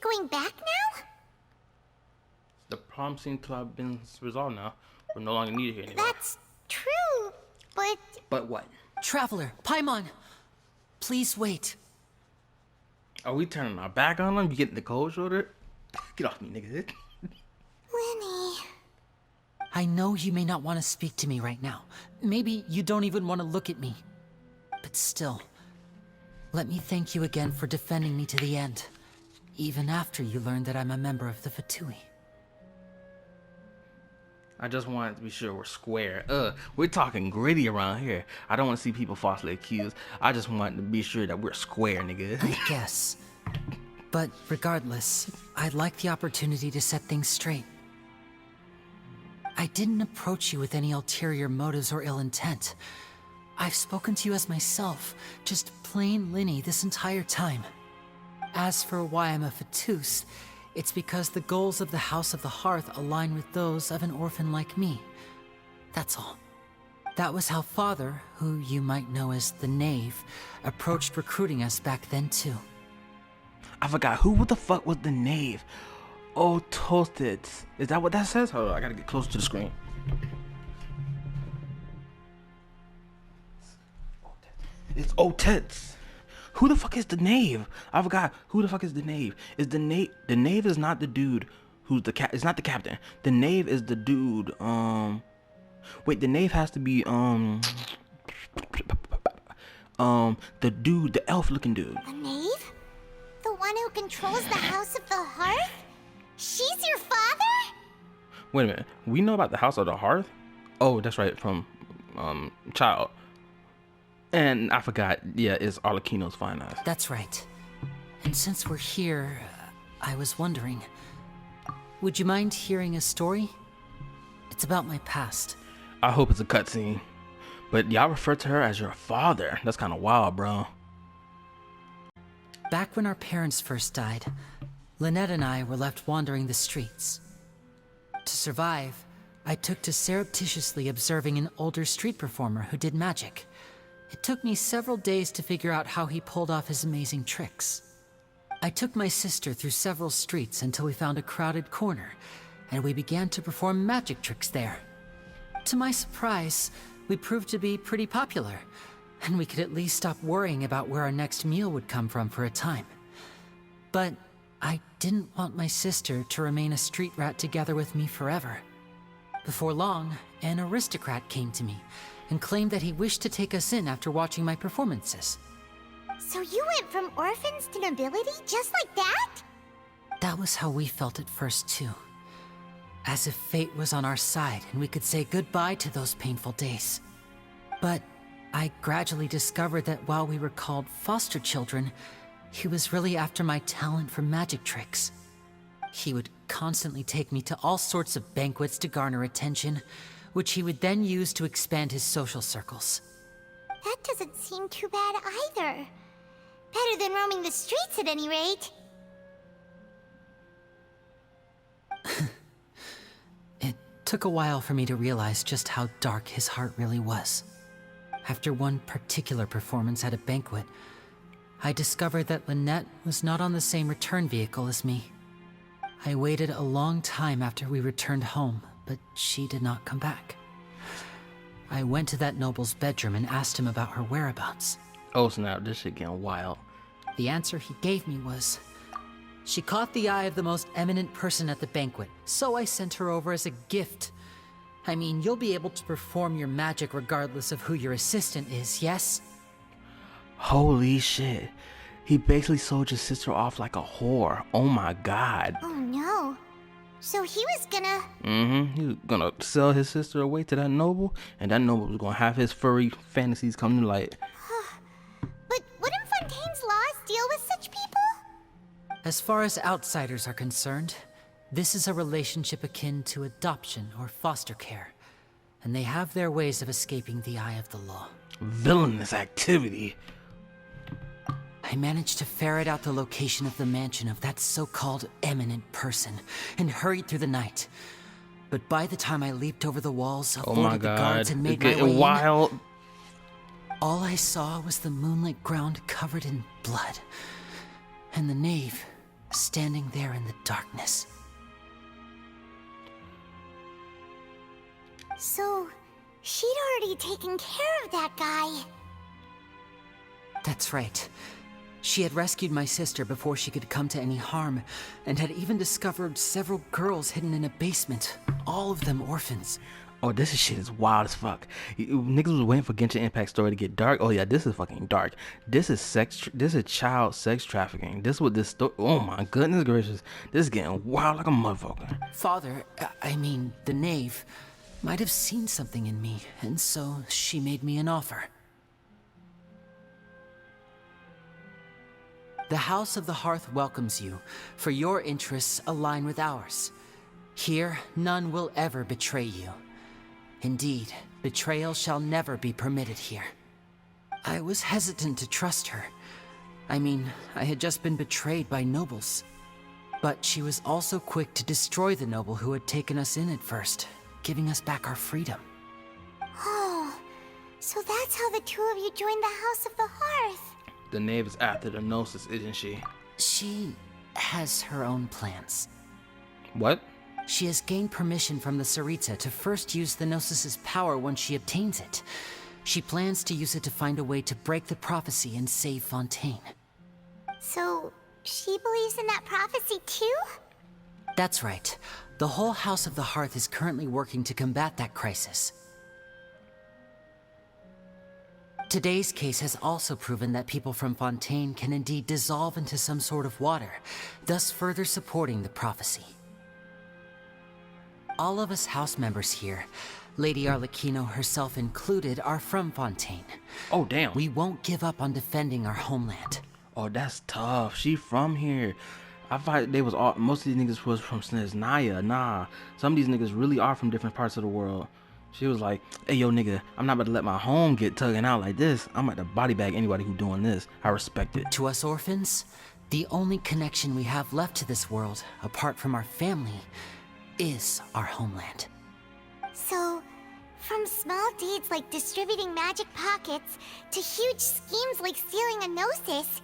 going back now? The problem seems to have been resolved now. We're no longer needed here anymore. That's true, but... But what? Traveler, Paimon, please wait. Are we turning our back on them? You getting the cold shoulder? Get off me, nigga. Lenny... I know you may not want to speak to me right now. Maybe you don't even want to look at me. But still, let me thank you again for defending me to the end. Even after you learned that I'm a member of the Fatui. I just wanted to be sure we're square. We're talking gritty around here. I don't want to see people falsely accused. I just want to be sure that we're square, nigga. I guess. But regardless, I'd like the opportunity to set things straight. I didn't approach you with any ulterior motives or ill intent. I've spoken to you as myself, just plain Linny this entire time. As for why I'm a Fatus, it's because the goals of the House of the Hearth align with those of an orphan like me. That's all. That was how Father, who you might know as the Knave, approached recruiting us back then too. I forgot, who the fuck was the Knave? Oh, Toasted. Is that what that says? Hold on, I gotta get closer to the screen. It's Otets. Who the fuck is the Knave? I forgot. Who the fuck is the Knave? Is the Knave is not the dude who's the it's not the captain. The Knave is the dude. Wait, the Knave has to be the dude, the elf-looking dude. The Knave? The one who controls the House of the Hearth? She's your father? Wait a minute. We know about the House of the Hearth? Oh, that's right, from Child. And I forgot, yeah, it's Arlecchino's fine eyes. That's right. And since we're here, I was wondering, would you mind hearing a story? It's about my past. I hope it's a cutscene. But y'all refer to her as your father. That's kind of wild, bro. Back when our parents first died, Lynette and I were left wandering the streets. To survive, I took to surreptitiously observing an older street performer who did magic. It took me several days to figure out how he pulled off his amazing tricks. I took my sister through several streets until we found a crowded corner, and we began to perform magic tricks there. To my surprise, we proved to be pretty popular, and we could at least stop worrying about where our next meal would come from for a time. But I didn't want my sister to remain a street rat together with me forever. Before long, an aristocrat came to me and claimed that he wished to take us in after watching my performances. So you went from orphans to nobility just like that? That was how we felt at first too. As if fate was on our side and we could say goodbye to those painful days. But I gradually discovered that while we were called foster children, he was really after my talent for magic tricks. He would constantly take me to all sorts of banquets to garner attention, which he would then use to expand his social circles. That doesn't seem too bad either. Better than roaming the streets at any rate. It took a while for me to realize just how dark his heart really was. After one particular performance at a banquet, I discovered that Lynette was not on the same return vehicle as me. I waited a long time after we returned home, but she did not come back. I went to that noble's bedroom and asked him about her whereabouts. Oh snap, this shit getting wild. The answer he gave me was, she caught the eye of the most eminent person at the banquet, so I sent her over as a gift. I mean, you'll be able to perform your magic regardless of who your assistant is, yes? Holy shit. He basically sold your sister off like a whore. Oh my god. Oh no. So he was gonna... He was gonna sell his sister away to that noble, and that noble was gonna have his furry fantasies come to light. But wouldn't Fontaine's laws deal with such people? As far as outsiders are concerned, this is a relationship akin to adoption or foster care, and they have their ways of escaping the eye of the law. Villainous activity. I managed to ferret out the location of the mansion of that so-called eminent person and hurried through the night. But by the time I leaped over the walls, avoided the guards, and made my way wild. in, all I saw was the moonlit ground covered in blood, and the Knave standing there in the darkness. So, she'd already taken care of that guy. That's right. She had rescued my sister before she could come to any harm, and had even discovered several girls hidden in a basement, all of them orphans. Oh, this shit is wild as fuck. Niggas was waiting for Genshin Impact story to get dark. Oh yeah, this is fucking dark. This is this is child sex trafficking. This what this story. Oh my goodness gracious, this is getting wild like a motherfucker. Father, I mean, the Knave, might have seen something in me, and so she made me an offer. The House of the Hearth welcomes you, for your interests align with ours. Here, none will ever betray you. Indeed, betrayal shall never be permitted here. I was hesitant to trust her. I mean, I had just been betrayed by nobles. But she was also quick to destroy the noble who had taken us in at first, giving us back our freedom. Oh, so that's how the two of you joined the House of the Hearth. The Knave is after the Gnosis, isn't she? She has her own plans. What? She has gained permission from the Tsaritsa to first use the Gnosis' power once she obtains it. She plans to use it to find a way to break the prophecy and save Fontaine. So, she believes in that prophecy too? That's right. The whole House of the Hearth is currently working to combat that crisis. Today's case has also proven that people from Fontaine can indeed dissolve into some sort of water, thus further supporting the prophecy. All of us house members here, Lady Arlecchino herself included, are from Fontaine. Oh damn. We won't give up on defending our homeland. Oh, that's tough. She from here. I thought they was all, most of these niggas was from Snezhnaya. Nah, some of these niggas really are from different parts of the world. She was like, hey yo nigga, I'm not about to let my home get tugging out like this. I'm about to body bag anybody who doing this. I respect it. To us orphans, the only connection we have left to this world, apart from our family, is our homeland. So, from small deeds like distributing magic pockets to huge schemes like stealing a Gnosis,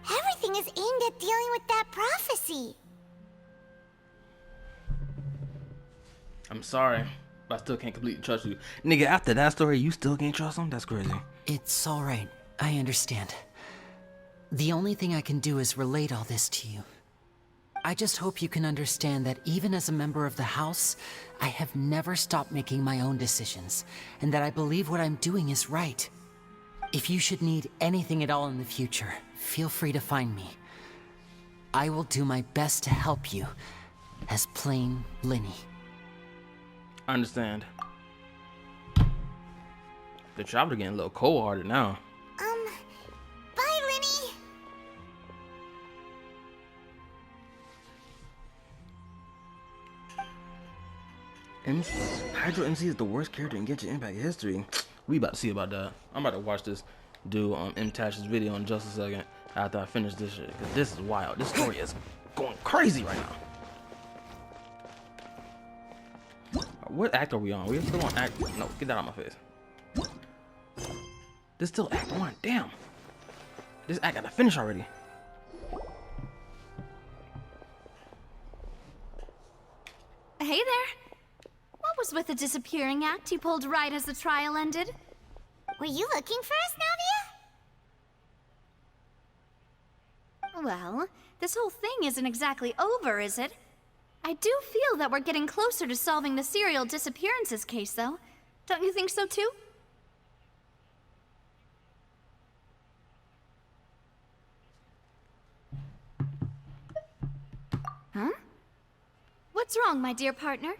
everything is aimed at dealing with that prophecy. I'm sorry, but I still can't completely trust you. Nigga, after that story, you still can't trust him? That's crazy. It's alright, I understand. The only thing I can do is relate all this to you. I just hope you can understand that even as a member of the House, I have never stopped making my own decisions, and that I believe what I'm doing is right. If you should need anything at all in the future, feel free to find me. I will do my best to help you, as plain Linny. I understand. The chopper getting a little cold-hearted now. Bye, Linny! Hydro MC is the worst character in Genshin Impact history. We about to see about that. I'm about to watch this dude on M-Tash's video in just a second after I finish this shit. Because this is wild. This story is going crazy right now. What act are we on? We're still on act. No, get that out of my face. This still act 1. Damn. This act got to finish already. Hey there. What was with the disappearing act you pulled right as the trial ended? Were you looking for us, Navia? Well, this whole thing isn't exactly over, is it? I do feel that we're getting closer to solving the serial disappearances case, though. Don't you think so, too? Huh? What's wrong, my dear partner?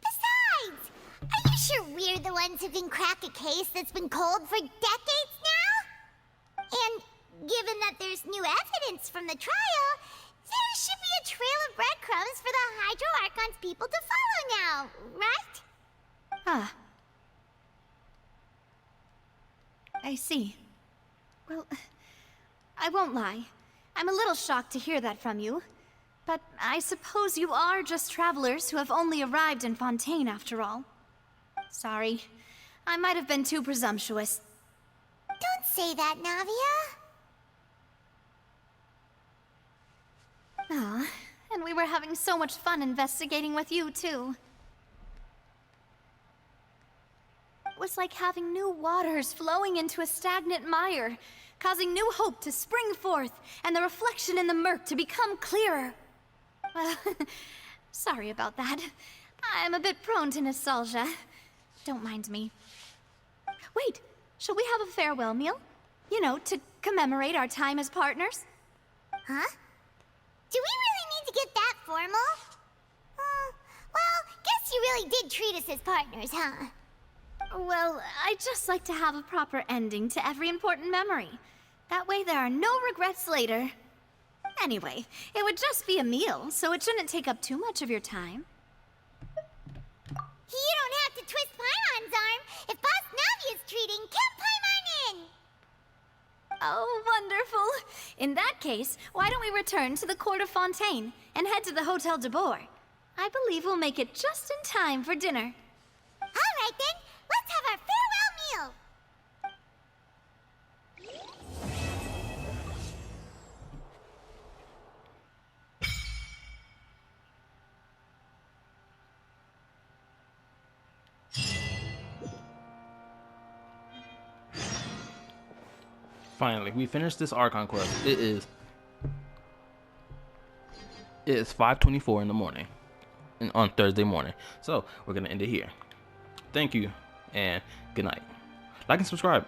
Besides, are you sure we're the ones who can crack a case that's been cold for decades now? And given that there's new evidence from the trial, there should be a trail of breadcrumbs for the Hydro Archon's people to follow now, right? Ah. I see. Well, I won't lie. I'm a little shocked to hear that from you. But I suppose you are just travelers who have only arrived in Fontaine after all. Sorry. I might have been too presumptuous. Don't say that, Navia. Aw, and we were having so much fun investigating with you, too. It was like having new waters flowing into a stagnant mire, causing new hope to spring forth, and the reflection in the murk to become clearer. Well, sorry about that. I'm a bit prone to nostalgia. Don't mind me. Wait, shall we have a farewell meal? You know, to commemorate our time as partners? Huh? Do we really need to get that formal? Well, guess you really did treat us as partners, huh? Well, I'd just like to have a proper ending to every important memory. That way there are no regrets later. Anyway, it would just be a meal, so it shouldn't take up too much of your time. You don't have to twist Paimon's arm. If Boss Navia's treating, count Paimon in! Oh, wonderful. In that case, why don't we return to the court of Fontaine and head to the Hotel de Boer? I believe we'll make it just in time for dinner. All right then, let's have our farewell meal! Finally, we finished this Archon quest. It is 5:24 in the morning, and on Thursday morning. So we're gonna end it here. Thank you, and good night. Like and subscribe.